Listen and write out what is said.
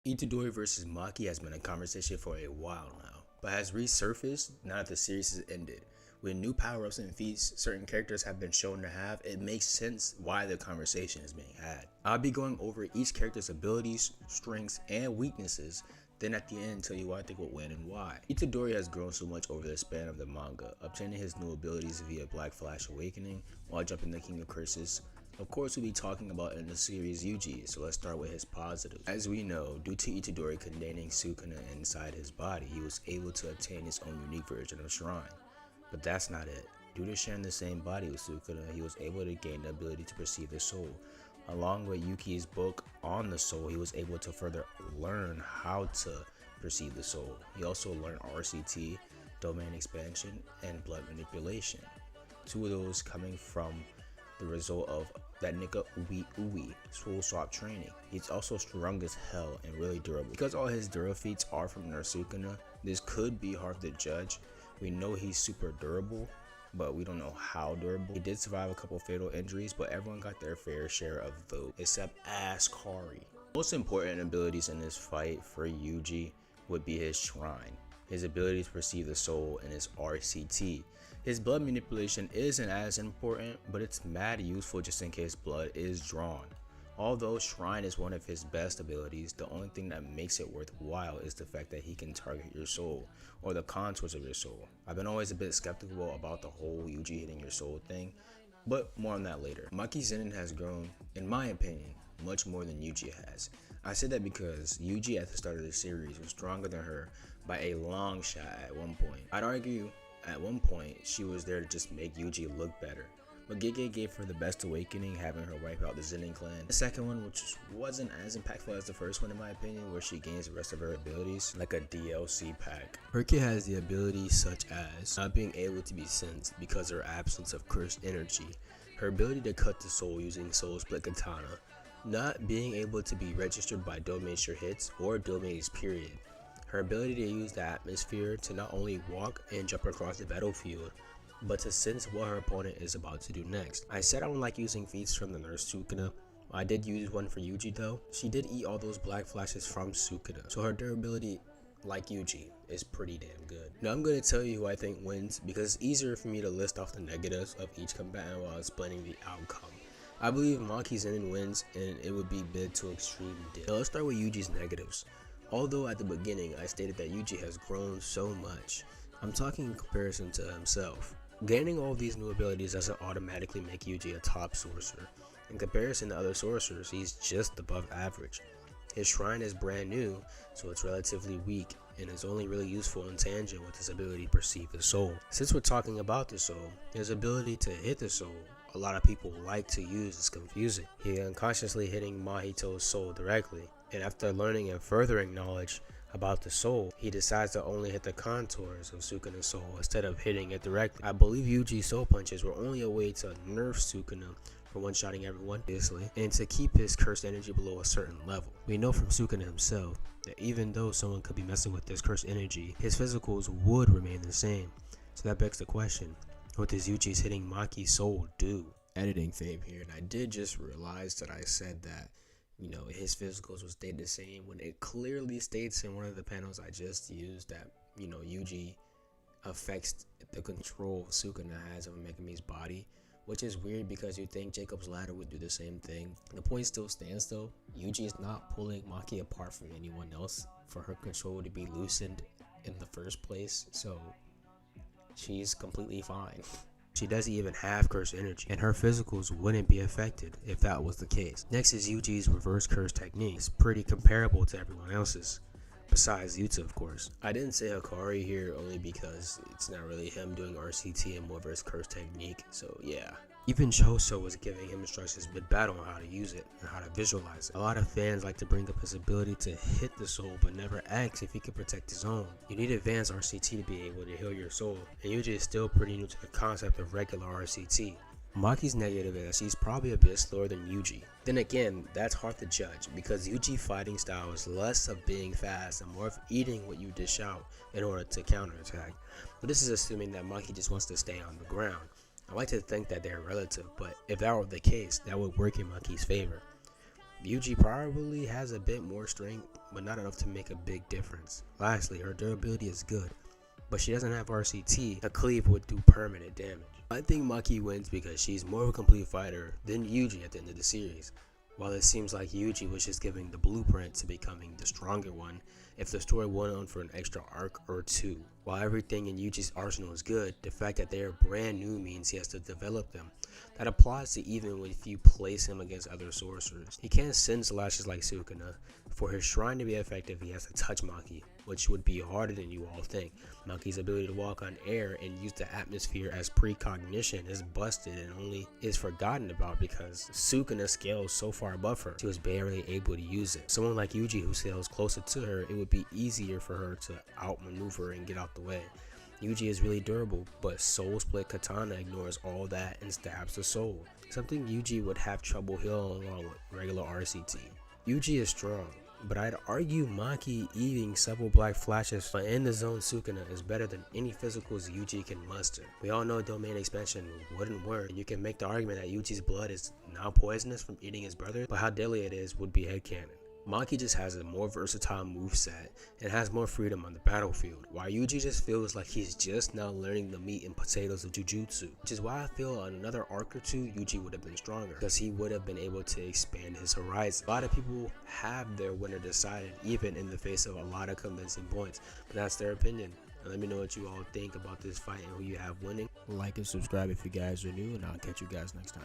Itadori versus Maki has been a conversation for a while now, but has resurfaced now that the series has ended. With new power-ups and feats certain characters have been shown to have, it makes sense why the conversation is being had. I'll be going over each character's abilities, strengths, and weaknesses, then at the end tell you why I think will win and why. Itadori has grown so much over the span of the manga, obtaining his new abilities via Black Flash Awakening while jumping the King of Curses. Of course, we'll be talking about in the series Yuji, so let's start with his positives. As we know, due to Itadori containing Sukuna inside his body, he was able to obtain his own unique version of Shrine. But that's not it. Due to sharing the same body with Sukuna, he was able to gain the ability to perceive the soul. Along with Yuki's book on the soul, he was able to further learn how to perceive the soul. He also learned RCT, domain expansion, and blood manipulation. Two of those coming from the result of that nigga Uwi soul swap training. He's also strong as hell and really durable. Because all his Dura feats are from Nurse Sukuna, this could be hard to judge. We know he's super durable, but we don't know how durable. He did survive a couple fatal injuries, but everyone got their fair share of vote, except Kari. Most important abilities in this fight for Yuji would be his Shrine, his ability to perceive the soul, and his RCT. His blood manipulation isn't as important, but it's mad useful just in case blood is drawn. Although Shrine is one of his best abilities, the only thing that makes it worthwhile is the fact that he can target your soul, or the contours of your soul. I've been always a bit skeptical about the whole Yuji hitting your soul thing, but more on that later. Maki Zenin has grown, in my opinion, much more than Yuji has. I say that because Yuji at the start of the series was stronger than her by a long shot at one point. I'd argue at one point she was there to just make Yuji look better. But JJK gave her the best awakening, having her wipe out the Zenin clan. The second one, which wasn't as impactful as the first one in my opinion, where she gains the rest of her abilities, like a DLC pack. Her kit has the abilities such as not being able to be sensed because of her absence of cursed energy, her ability to cut the soul using Soul Split Katana, not being able to be registered by dominator hits or dominators period, her ability to use the atmosphere to not only walk and jump across the battlefield, but to sense what her opponent is about to do next. I said I don't like using feats from the Nurse Sukuna. I did use one for Yuji though. She did eat all those black flashes from Sukuna, so her durability, like Yuji, is pretty damn good. Now I'm going to tell you who I think wins because it's easier for me to list off the negatives of each combatant while explaining the outcome. I believe Maki Zenin wins and it would be mid to extreme dip. Now let's start with Yuji's negatives. Although at the beginning I stated that Yuji has grown so much, I'm talking in comparison to himself. Gaining all these new abilities doesn't automatically make Yuji a top sorcerer. In comparison to other sorcerers, he's just above average. His shrine is brand new, so it's relatively weak and is only really useful in tangent with his ability to perceive the soul. Since we're talking about the soul, his ability to hit the soul, a lot of people like to use, is confusing. He unconsciously hitting Mahito's soul directly, and after learning and furthering knowledge about the soul, he decides to only hit the contours of Sukuna's soul instead of hitting it directly. I believe Yuji's soul punches were only a way to nerf Sukuna for one-shotting everyone, obviously, and to keep his cursed energy below a certain level. We know from Sukuna himself that even though someone could be messing with this cursed energy, his physicals would remain the same. So that begs the question, what does Yuji's hitting Maki's soul do? Editing fave here, and I did just realize that I said that his physicals will stay the same when it clearly states in one of the panels I just used that, Yuji affects the control Sukuna has over Megami's body, which is weird because you think Jacob's ladder would do the same thing. The point still stands though. Yuji is not pulling Maki apart from anyone else for her control to be loosened in the first place, so she's completely fine. She doesn't even have curse energy, and her physicals wouldn't be affected if that was the case. Next is Yuji's reverse curse technique. It's pretty comparable to everyone else's, besides Yuta of course. I didn't say Hikari here only because it's not really him doing RCT and more of his curse technique, so yeah. Even Choso was giving him instructions mid-battle on how to use it and how to visualize it. A lot of fans like to bring up his ability to hit the soul but never ask if he can protect his own. You need advanced RCT to be able to heal your soul, and Yuji is still pretty new to the concept of regular RCT. Maki's negative is he's probably a bit slower than Yuji. Then again, that's hard to judge because Yuji's fighting style is less of being fast and more of eating what you dish out in order to counterattack. But this is assuming that Maki just wants to stay on the ground. I like to think that they're relative, but if that were the case, that would work in Maki's favor. Yuji probably has a bit more strength, but not enough to make a big difference. Lastly, her durability is good, but she doesn't have RCT. A cleave would do permanent damage. I think Maki wins because she's more of a complete fighter than Yuji at the end of the series. While it seems like Yuji was just giving the blueprint to becoming the stronger one, if the story went on for an extra arc or two. While everything in Yuji's arsenal is good, the fact that they are brand new means he has to develop them. That applies to even if you place him against other sorcerers. He can't send slashes like Sukuna. For his shrine to be effective, he has to touch Maki, which would be harder than you all think. Maki's ability to walk on air and use the atmosphere as precognition is busted and only is forgotten about because Sukuna scales so far above her, she was barely able to use it. Someone like Yuji who scales closer to her, it would be easier for her to outmaneuver and get out the way. Yuji is really durable, but Soul Split Katana ignores all that and stabs the soul, something Yuji would have trouble healing along with regular RCT. Yuji is strong, but I'd argue Maki eating several black flashes in the zone Sukuna is better than any physicals Yuji can muster. We all know domain expansion wouldn't work, and you can make the argument that Yuji's blood is now poisonous from eating his brother, but how deadly it is would be headcanon. Maki just has a more versatile moveset and has more freedom on the battlefield, while Yuji just feels like he's just now learning the meat and potatoes of Jujutsu, which is why I feel on another arc or two Yuji would have been stronger, because he would have been able to expand his horizon. A lot of people have their winner decided even in the face of a lot of convincing points, but that's their opinion. Let me know what you all think about this fight and who you have winning. Like and subscribe if you guys are new, and I'll catch you guys next time.